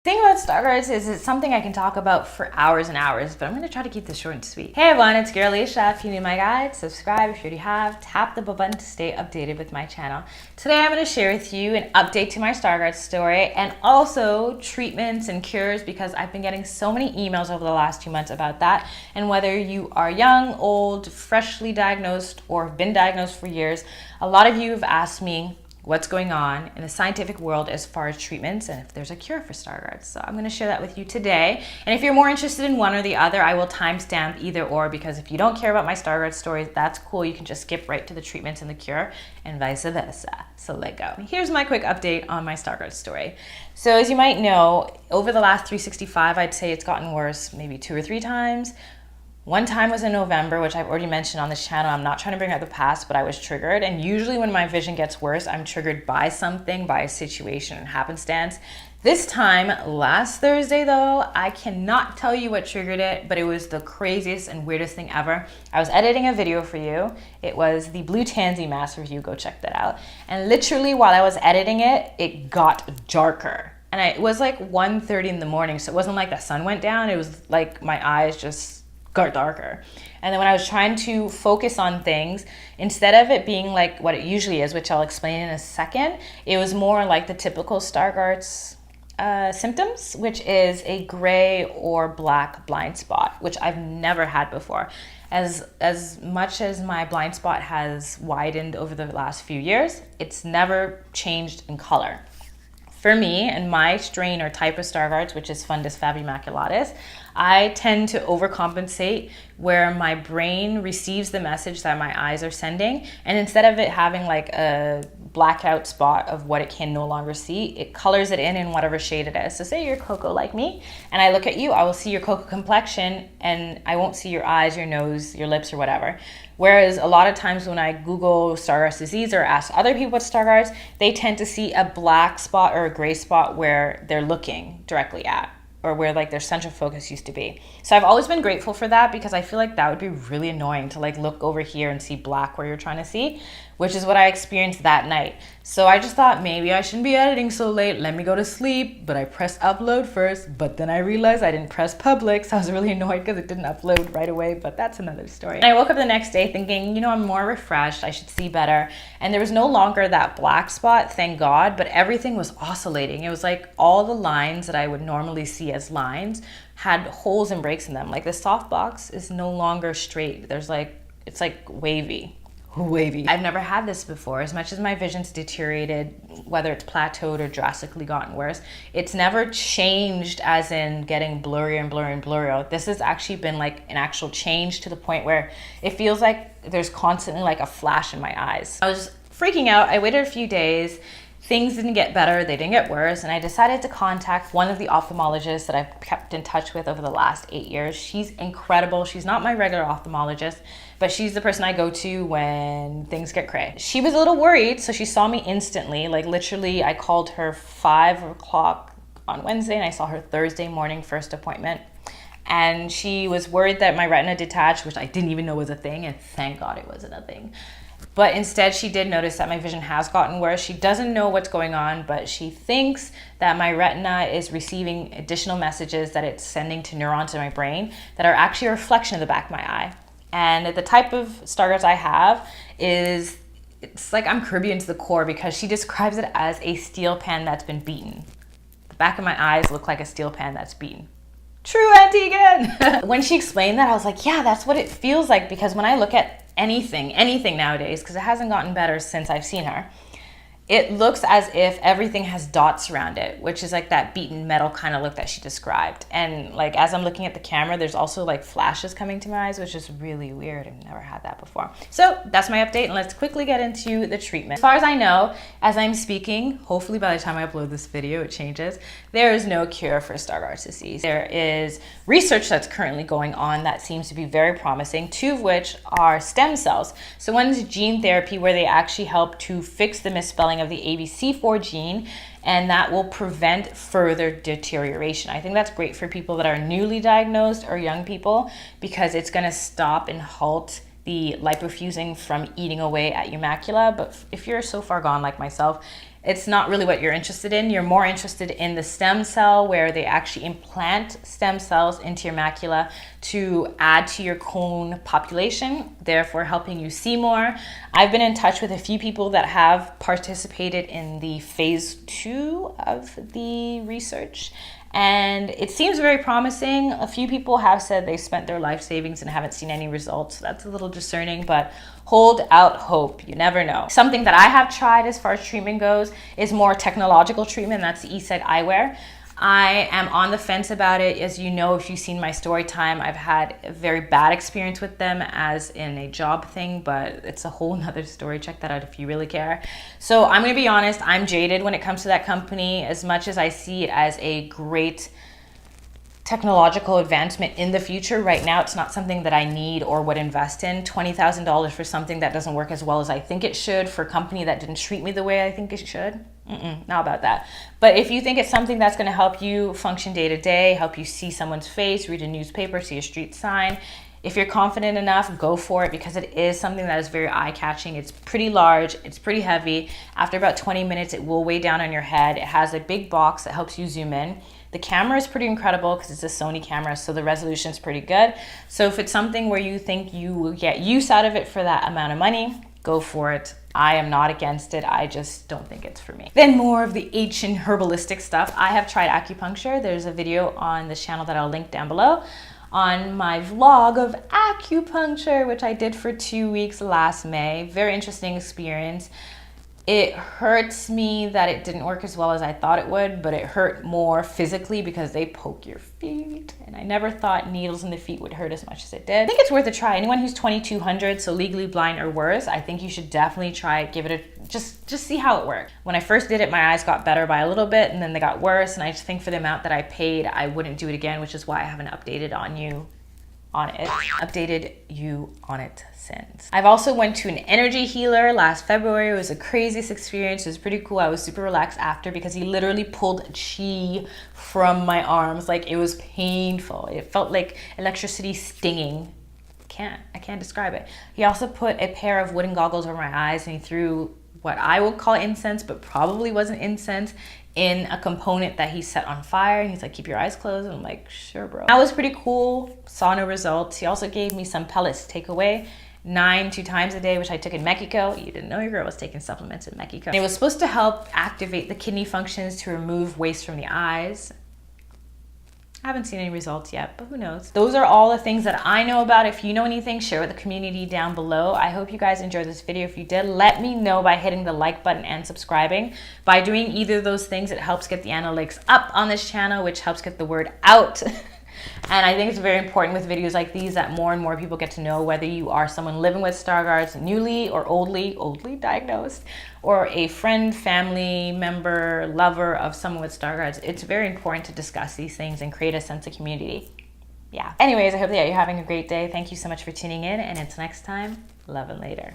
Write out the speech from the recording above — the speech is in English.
The thing about Stargardt is it's something I can talk about for hours and hours, but I'm going to try to keep this short and sweet. Hey everyone, it's girl Alisha. If you need my guide, subscribe. If you already have, tap the bell button to stay updated with my channel. Today I'm going to share with you an update to my Stargardt story and also treatments and cures, because I've been getting so many emails over the last 2 months about that. And whether you are young, old, freshly diagnosed, or have been diagnosed for years, a lot of you have asked me what's going on in the scientific world as far as treatments and if there's a cure for Stargardt. So I'm going to share that with you today. And if you're more interested in one or the other, I will timestamp either or, because if you don't care about my Stargardt stories, that's cool. You can just skip right to the treatments and the cure and vice versa. So let go. Here's my quick update on my Stargardt story. So as you might know, over the last 365, I'd say it's gotten worse maybe 2 or 3 times. One time was in November, which I've already mentioned on this channel. I'm not trying to bring up the past, but I was triggered. And usually when my vision gets worse, I'm triggered by something, by a situation and happenstance. This time, last Thursday though, I cannot tell you what triggered it, but it was the craziest and weirdest thing ever. I was editing a video for you. It was the Blue Tansy mask review. Go check that out. And literally while I was editing it, it got darker. And it was like 1:30 in the morning. So it wasn't like the sun went down. It was like my eyes just got darker. And then when I was trying to focus on things, instead of it being like what it usually is, which I'll explain in a second, it was more like the typical Stargardt's symptoms, which is a gray or black blind spot, which I've never had before. As much as my blind spot has widened over the last few years, it's never changed in color. For me and my strain or type of Stargardt's, which is Fundus fabimaculatus, I tend to overcompensate where my brain receives the message that my eyes are sending. And instead of it having like a blackout spot of what it can no longer see, it colors it in whatever shade it is. So say you're cocoa like me, and I look at you, I will see your cocoa complexion and I won't see your eyes, your nose, your lips, or whatever. Whereas a lot of times when I Google Stargardt's disease or ask other people what Stargardt's, they tend to see a black spot or a gray spot where they're looking directly at, or where like their central focus used to be. So I've always been grateful for that, because I feel like that would be really annoying to like look over here and see black where you're trying to see, which is what I experienced that night. So I just thought maybe I shouldn't be editing so late. Let me go to sleep. But I pressed upload first, but then I realized I didn't press public. So I was really annoyed because it didn't upload right away, but that's another story. And I woke up the next day thinking, you know, I'm more refreshed. I should see better. And there was no longer that black spot, thank God, but everything was oscillating. It was like all the lines that I would normally see as lines had holes and breaks in them. Like the softbox is no longer straight. There's like, it's like wavy. I've never had this before. As much as my vision's deteriorated, whether it's plateaued or drastically gotten worse, it's never changed as in getting blurrier and blurrier and blurrier. This has actually been like an actual change to the point where it feels like there's constantly like a flash in my eyes. I was freaking out. I waited a few days. Things didn't get better, they didn't get worse, and I decided to contact one of the ophthalmologists that I've kept in touch with over the last 8 years. She's incredible. She's not my regular ophthalmologist, but she's the person I go to when things get cray. She was a little worried, so she saw me instantly. Like literally, I called her 5 o'clock on Wednesday, and I saw her Thursday morning, first appointment. And she was worried that my retina detached, which I didn't even know was a thing, and thank God it wasn't a thing. But instead, she did notice that my vision has gotten worse. She doesn't know what's going on, but she thinks that my retina is receiving additional messages that it's sending to neurons in my brain that are actually a reflection of the back of my eye. And the type of Stargardt's I have is, it's like I'm Caribbean to the core, because she describes it as a steel pan that's been beaten. The back of my eyes look like a steel pan that's beaten. True, Auntie again. When she explained that, I was like, yeah, that's what it feels like, because when I look at anything nowadays, because it hasn't gotten better since I've seen her, it looks as if everything has dots around it, which is like that beaten metal kind of look that she described. And like as I'm looking at the camera, there's also like flashes coming to my eyes, which is really weird. I've never had that before. So that's my update, and let's quickly get into the treatment. As far as I know, as I'm speaking, hopefully by the time I upload this video, it changes, there is no cure for Stargardt's disease. There is research that's currently going on that seems to be very promising, 2 of which are stem cells. So one is gene therapy, where they actually help to fix the misspelling of the ABCC4 gene, and that will prevent further deterioration. I think that's great for people that are newly diagnosed or young people, because it's going to stop and halt the lipofusing from eating away at your macula. But if you're so far gone like myself, it's not really what you're interested in. You're more interested in the stem cell, where they actually implant stem cells into your macula to add to your cone population, therefore helping you see more. I've been in touch with a few people that have participated in the phase 2 of the research, and it seems very promising. A few people have said they spent their life savings and haven't seen any results. So that's a little discerning, but hold out hope. You never know. Something that I have tried as far as treatment goes is more technological treatment. That's the Eastside Eyewear. I am on the fence about it. As you know, if you've seen my story time, I've had a very bad experience with them as in a job thing, but it's a whole nother story. Check that out if you really care. So I'm gonna be honest, I'm jaded when it comes to that company. As much as I see it as a great technological advancement in the future, right now it's not something that I need or would invest in. $20,000 for something that doesn't work as well as I think it should, for a company that didn't treat me the way I think it should. Not about that. But if you think it's something that's going to help you function day to day, help you see someone's face, read a newspaper, see a street sign, if you're confident enough, go for it, because it is something that is very eye-catching. It's pretty large, it's pretty heavy. After about 20 minutes, it will weigh down on your head. It has a big box that helps you zoom in. The camera is pretty incredible because it's a Sony camera, so the resolution is pretty good. So if it's something where you think you will get use out of it for that amount of money, go for it. I am not against it. I just don't think it's for me. Then more of the ancient herbalistic stuff. I have tried acupuncture. There's a video on this channel that I'll link down below on my vlog of acupuncture, which I did for 2 weeks last May. Very interesting experience. It hurts me that it didn't work as well as I thought it would, but it hurt more physically because they poke your feet. And I never thought needles in the feet would hurt as much as it did. I think it's worth a try. Anyone who's 2200, so legally blind or worse, I think you should definitely try it. Give it a, just see how it works. When I first did it, my eyes got better by a little bit and then they got worse. And I just think for the amount that I paid, I wouldn't do it again, which is why I haven't updated you on it since. I've also went to an energy healer last February. It was a craziest experience. It was pretty cool. I was super relaxed after because he literally pulled chi from my arms. Like, it was painful. It felt like electricity stinging. I can't describe it. He also put a pair of wooden goggles over my eyes and he threw what I would call incense, but probably wasn't incense, in a component that he set on fire. And he's like, keep your eyes closed. And I'm like, sure, bro. That was pretty cool. Saw no results. He also gave me some pellets to take away. 2 times a day, which I took in Mexico. You didn't know your girl was taking supplements in Mexico. And it was supposed to help activate the kidney functions to remove waste from the eyes. I haven't seen any results yet, but who knows? Those are all the things that I know about. If you know anything, share with the community down below. I hope you guys enjoyed this video. If you did, let me know by hitting the like button and subscribing. By doing either of those things, it helps get the analytics up on this channel, which helps get the word out. And I think it's very important with videos like these that more and more people get to know whether you are someone living with Stargardts, newly or oldly diagnosed, or a friend, family member, lover of someone with Stargardts. It's very important to discuss these things and create a sense of community. Yeah. Anyways, I hope that you're having a great day. Thank you so much for tuning in, and until next time, love and later.